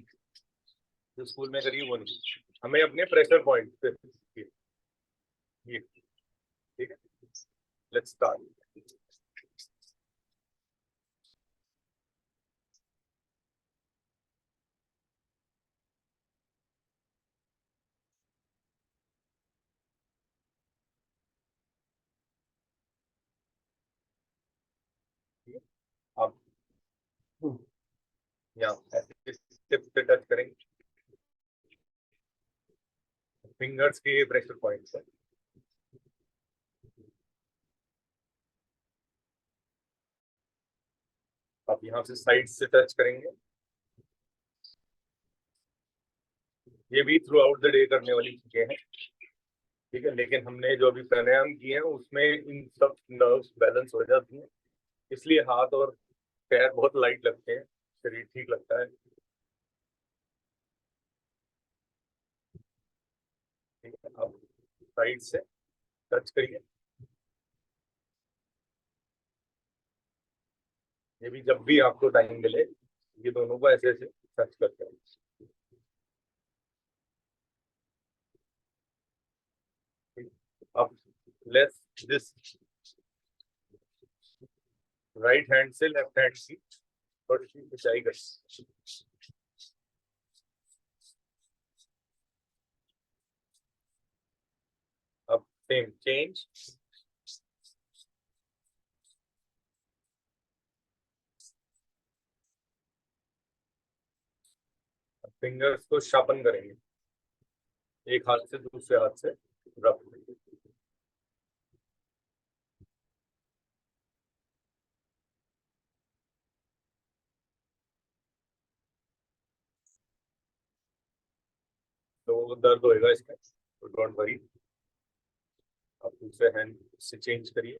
A: जो स्कूल में करिए वो नहीं, हमें अपने प्रेशर पॉइंट पे ये। ठीक है, लेट्स स्टार्ट। आप यहाँ ऐसे टिप्स पे टच करेंगे, फिंगर्स के प्रेशर पॉइंट्स है। आप यहाँ से साइड से टच करेंगे। ये भी थ्रू आउट द डे करने वाली चीजें हैं। ठीक है, लेकिन हमने जो अभी प्राणायाम किए हैं उसमें इन सब नर्व्स बैलेंस हो जाती हैं, इसलिए हाथ और पैर बहुत लाइट लगते हैं, शरीर ठीक लगता है। ठीक है, आप साइड से टच करिए। ये भी जब भी आपको टाइम मिले ये दोनों को ऐसे ऐसे टच करते हैं। अब लेट्स दिस राइट हैंड से लेफ्ट हैंड की थोड़ी सी ऊंचाई कर। अब सेम चेंज। फिंगर्स को शार्पन करेंगे, एक हाथ से दूसरे हाथ से रब करेंगे। तो दर्द होएगा इसमें, तो डोंट वरी, आप दूसरे हैंड से चेंज करिए।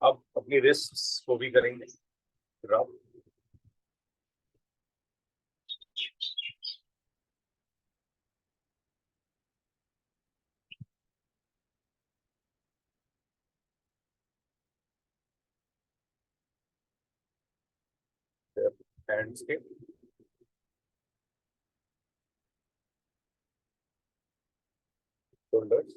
A: अब अपनी रिस्ट को भी करेंगे रब। हैंड्स के शोल्डर्स,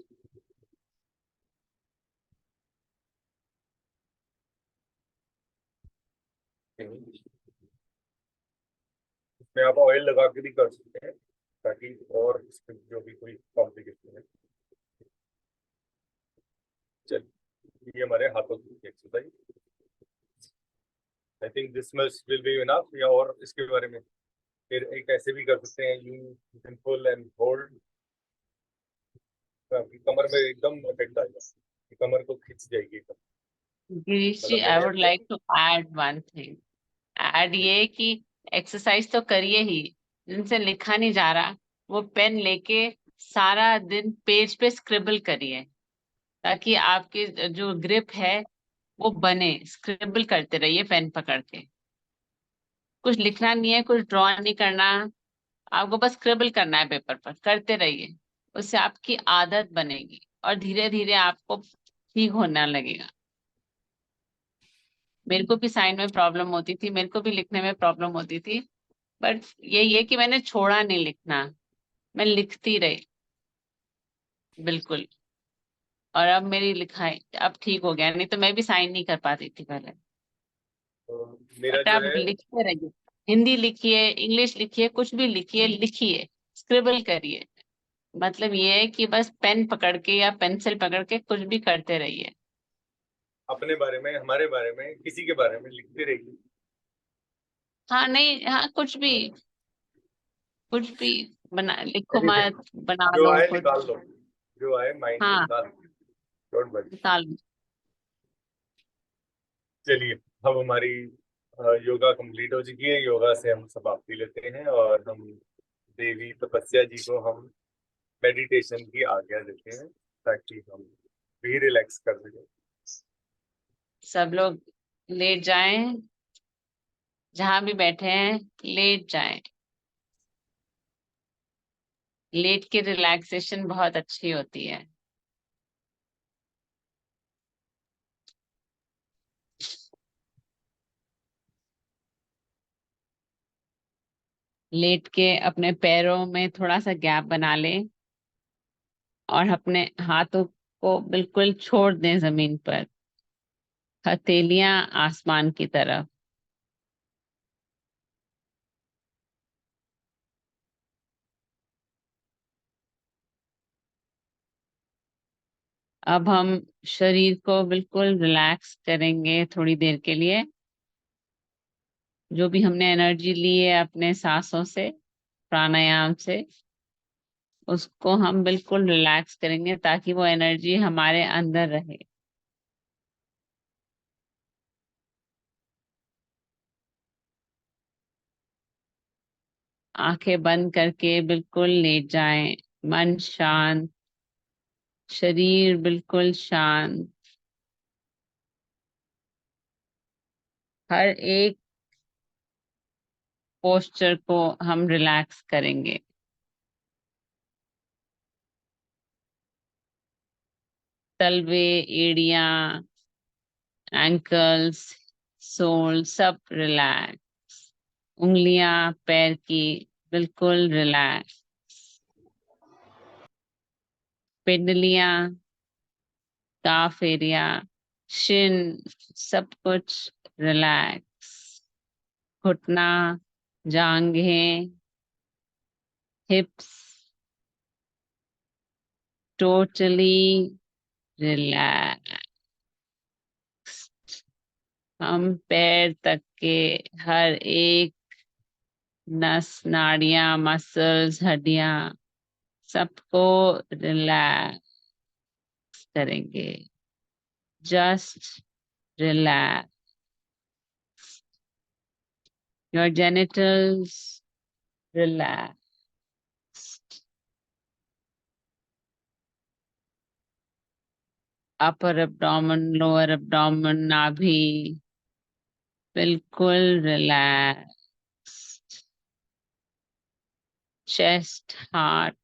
A: इसमें आप ऑयल लगा के भी कर सकते हैं ताकि और इसमें जो भी कोई कॉम्प्लिकेशन है। चलिए, ये हमारे हाथों की exercise. I think this much will be enough, या और इसके बारे में फिर एक ऐसे भी कर सकते हैं, you can pull and hold. आपकी कमर में एकदम इफेक्ट आएगा, कमर को खींच जाएगी एकदम।
D: गिरीश जी,
A: मतलब
D: आई
A: मैंने
D: would like to add one thing. Add ये कि एक्सरसाइज तो करिए ही, जिनसे लिखा नहीं जा रहा वो पेन लेके सारा दिन पेज पे स्क्रिबल करिए ताकि आपकी जो ग्रिप है वो बने। स्क्रिबल करते रहिए पेन पकड़ के। कुछ लिखना नहीं है, कुछ ड्रॉ नहीं करना, आपको बस स्क्रिबल करना है पेपर पर। करते रहिए, उससे आपकी आदत बनेगी और धीरे धीरे आपको ठीक होने लगेगा। मेरे को भी साइन में प्रॉब्लम होती थी, मेरे को भी लिखने में प्रॉब्लम होती थी, बट यही है कि मैंने छोड़ा नहीं लिखना, मैं लिखती रही बिल्कुल। और अब मेरी लिखाई अब ठीक हो गया, नहीं तो मैं भी साइन नहीं कर पाती थी पहले।
A: तो मेरा
D: बट
A: जो
D: आप
A: है,
D: लिखते रहिए, हिंदी लिखिए, इंग्लिश लिखिए, कुछ भी लिखिए, लिखिए, स्क्रिबल करिए। मतलब ये है कि बस पेन पकड़ के या पेंसिल पकड़ के कुछ भी करते रहिए।
A: अपने बारे में, हमारे बारे में, किसी के बारे में लिखते रहिए।
D: हाँ नहीं, हाँ कुछ भी, कुछ भी बना लिखो
A: Anything.
D: मत, बना
A: जो
D: लो
A: आए
D: कुछ।
A: निकाल लो, जो आए माइंड में
D: हाँ
A: निकाल लो, डोंट वरी।
D: निकाल लो।
A: चलिए, अब हमारी योगा कंप्लीट हो चुकी है। योगा से हम समाप्ति लेते हैं और हम देवी तपस्या जी को हम मेडिटेशन की आज्ञा देते हैं ताकि हम भी रिलैक्स कर सकें।
D: सब लोग लेट जाएं, जहां भी बैठे हैं लेट जाएं। लेट के रिलैक्सेशन बहुत अच्छी होती है। लेट के अपने पैरों में थोड़ा सा गैप बना लें और अपने हाथों को बिल्कुल छोड़ दें जमीन पर, हथेलियां आसमान की तरफ। अब हम शरीर को बिल्कुल रिलैक्स करेंगे थोड़ी देर के लिए। जो भी हमने एनर्जी ली है अपने सांसों से, प्राणायाम से, उसको हम बिल्कुल रिलैक्स करेंगे ताकि वो एनर्जी हमारे अंदर रहे। आंखें बंद करके बिल्कुल लेट जाएं, मन शांत, शरीर बिल्कुल शांत। हर एक पोस्चर को हम रिलैक्स करेंगे। तलवे, एड़ियां, एंकल्स, सोल सब रिलैक्स। उंगलियां पैर की बिल्कुल रिलैक्स। पिंडलियां, काफ एरिया, शिन, सब कुछ रिलैक्स। घुटना, जांघें, हिप्स टोटली रिलैक्स। हम पैर तक के हर एक नस, नाड़ियां, मसल्स, हड्डियां सबको रिलैक्स करेंगे। Just relax. Your genitals relax. Upper abdomen, lower abdomen, नाभि बिल्कुल relax. Chest, heart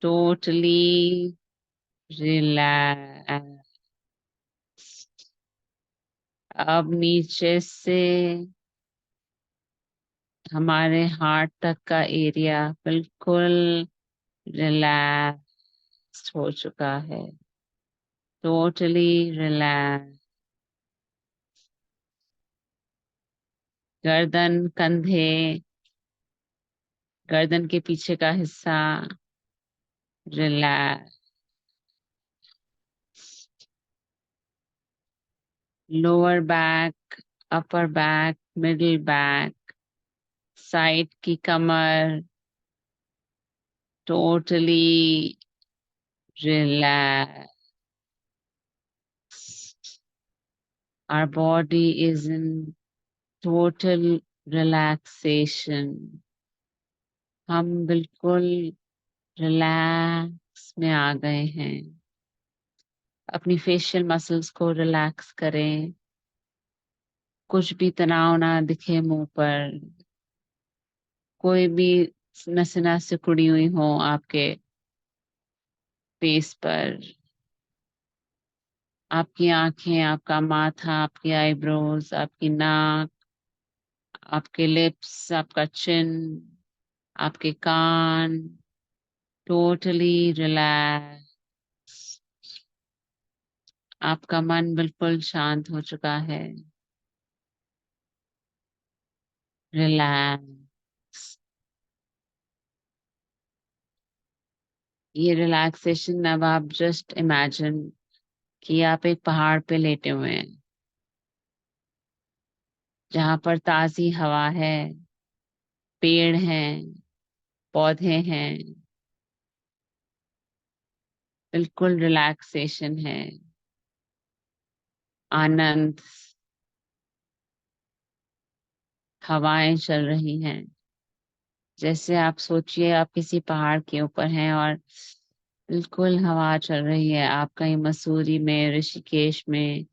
D: totally relax. अब नीचे से हमारे हार्ट तक का एरिया बिल्कुल रिलैक्स हो चुका है, टोटली रिलैक्स। गर्दन, कंधे, गर्दन के पीछे का हिस्सा relax. Lower back, upper back, middle back, side की कमर totally relax. Our body is in total relaxation. हम बिल्कुल रिलैक्स में आ गए हैं। अपनी फेशियल मसल्स को रिलैक्स करें, कुछ भी तनाव ना दिखे मुंह पर, कोई भी नस नस सिकुड़ी हुई हो आपके फेस पर। आपकी आंखें, आपका माथा, आपकी आईब्रोज, आपकी नाक, आपके लिप्स, आपका चिन, आपके कान, टोटली रिलैक्स। आपका मन बिल्कुल शांत हो चुका है। रिलैक्स। ये रिलैक्सेशन, अब आप जस्ट इमेजिन कि आप एक पहाड़ पे लेटे हुए हैं, जहां पर ताजी हवा है, पेड़ हैं, पौधे हैं, बिल्कुल रिलैक्सेशन है, आनंद, हवाएं चल रही हैं। जैसे आप सोचिए आप किसी पहाड़ के ऊपर हैं और बिल्कुल हवा चल रही है। आप कहीं मसूरी में, ऋषिकेश में,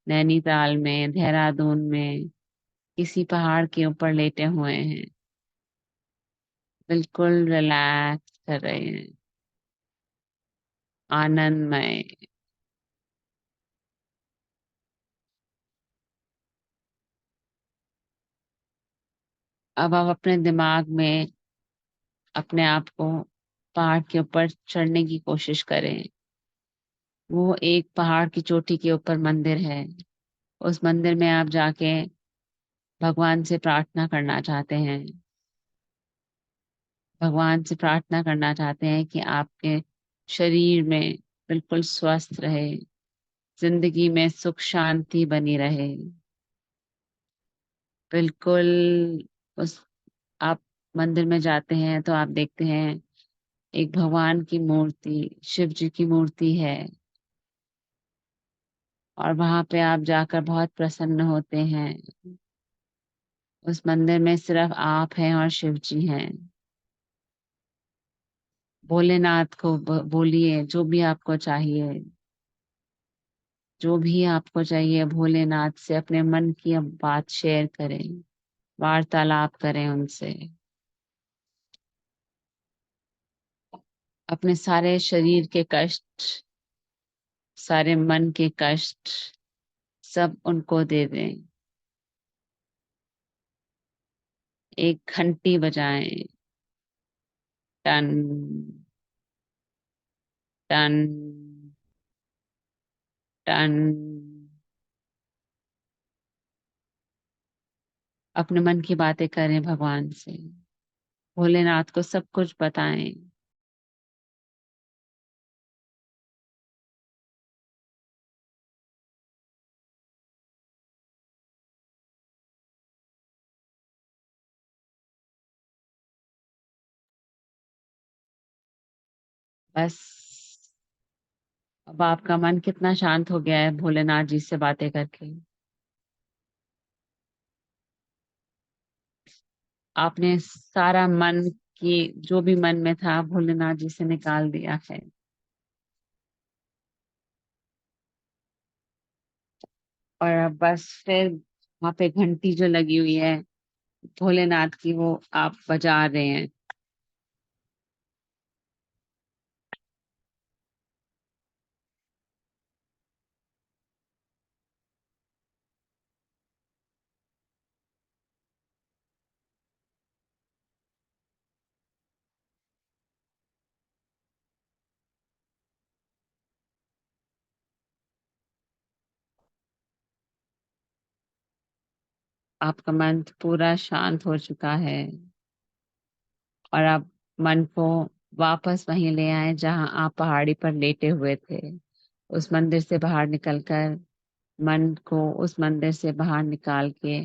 D: नैनीताल में, देहरादून में किसी पहाड़ के ऊपर लेटे हुए हैं, बिल्कुल रिलैक्स कर रहे हैं, आनंदमय। अब आप अपने दिमाग में अपने आप को पहाड़ के ऊपर चढ़ने की कोशिश करें। वो एक पहाड़ की चोटी के ऊपर मंदिर है। उस मंदिर में आप जाके भगवान से प्रार्थना करना चाहते हैं। भगवान से प्रार्थना करना चाहते हैं कि आपके शरीर में बिल्कुल स्वस्थ रहे, जिंदगी में सुख शांति बनी रहे। बिल्कुल उस आप मंदिर में जाते हैं तो आप देखते हैं एक भगवान की मूर्ति, शिव जी की मूर्ति है, और वहां पे आप जाकर बहुत प्रसन्न होते हैं। उस मंदिर में सिर्फ आप हैं और शिव जी हैं। भोलेनाथ को बोलिए जो भी आपको चाहिए, जो भी आपको चाहिए भोलेनाथ से अपने मन की अब बात शेयर करें, वार्तालाप करें उनसे। अपने सारे शरीर के कष्ट, सारे मन के कष्ट सब उनको दे दें। एक घंटी बजाएं, टन टन टन। अपने मन की बातें करें भगवान से, भोलेनाथ को सब कुछ बताएं। बस अब आपका मन कितना शांत हो गया है भोलेनाथ जी से बातें करके। आपने सारा मन की जो भी मन में था भोलेनाथ जी से निकाल दिया है। और अब बस फिर वहां पे घंटी जो लगी हुई है भोलेनाथ की, वो आप बजा रहे हैं। आपका मन पूरा शांत हो चुका है, और आप मन को वापस वहीं ले आए जहां आप पहाड़ी पर लेटे हुए थे। उस मंदिर से बाहर निकलकर मन को उस मंदिर से बाहर निकाल के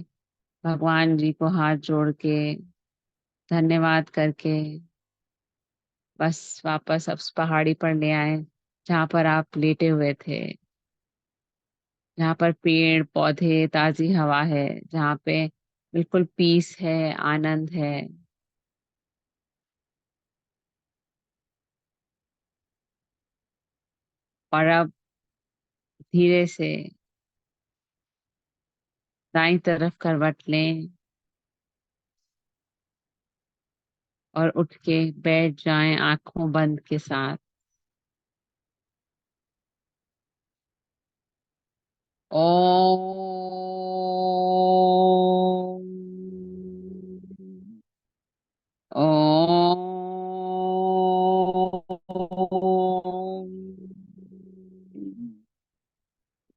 D: भगवान जी को हाथ जोड़ के धन्यवाद करके बस वापस उस पहाड़ी पर ले आए जहां पर आप लेटे हुए थे, जहाँ पर पेड़ पौधे, ताजी हवा है, जहाँ पे बिल्कुल पीस है, आनंद है। और अब धीरे से दाईं तरफ करवट लें और उठ के बैठ जाएं आंखों बंद के साथ। ओम ओम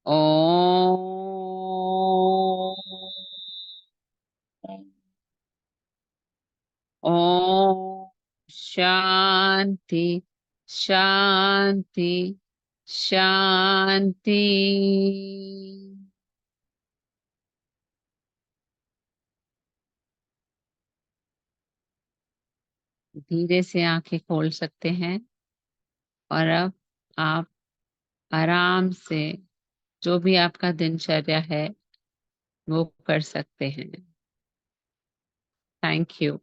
D: ओम ओम शांति शांति शांति। धीरे से आंखें खोल सकते हैं और अब आप आराम से जो भी आपका दिनचर्या है वो कर सकते हैं। Thank you.